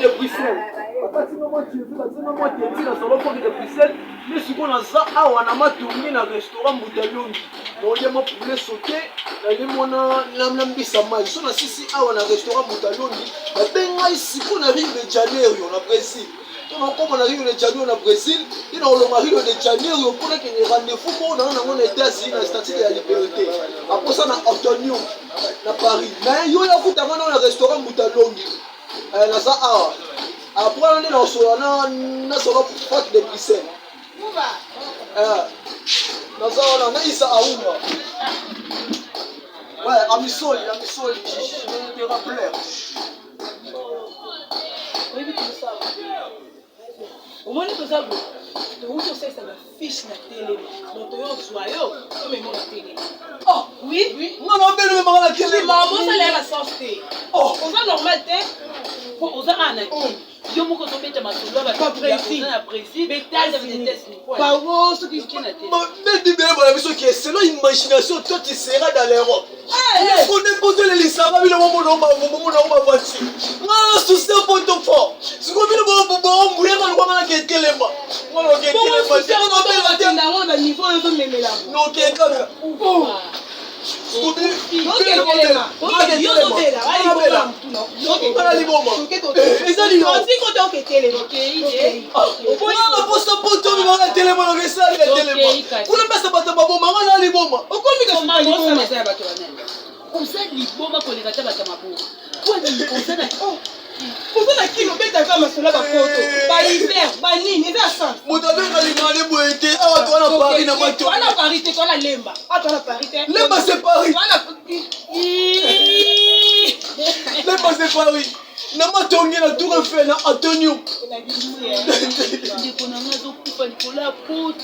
de Bruxelles. Papa tu moi tu veux tu moi tu dis la solo pour de Bruxelles. Mais si on a ça ah on a ma tourné dans restaurant Moutalongi. Donc il y a moi poulet sauté, il y a moi na mbisa mai. So na sisi ah on a restaurant Moutalongi. Mais ben ici qu'on arrive de Janeiro na Brésil. Donc comme on arrive de Janeiro na Brésil, il a le Rio de Janeiro pour que les rendez-vous pour on était assis dans la statue de la Liberté. Après ça na Antonio na Paris. Mais yo ya kuta dans le restaurant Moutalongi. Na ça ah après on est dans solo na solo fac de Bruxelles. Na ça on a Issa Aouma. Ouais, Amisoli, je te rappelle. Oui, mais tu sais. Au moins, tu sais, tu sais, ça m'a fiche la télé. Donc, tu es joyeux, comme il la télé. Oh, oui? Oui. Non, non, mais le moment la télé. Maman, ça l'air à sortir. Oh, on a normal, on a un acquis. Yo moko to beta masolo ba précis na précis beta de test ni quoi ba wo ce qui est na télé mais dis bien voilà biso qui selon imagination toi tu seras dans l'Europe on est posé les lisaba bi le moment na ma voiture non souci pour ton fort ce qu'on vient de bon mourir dans le moment na ketelema on a ketelema on a niveau un peu memela non kekaka c'est Paris. Na matongi na Tour Eiffel na Antonio.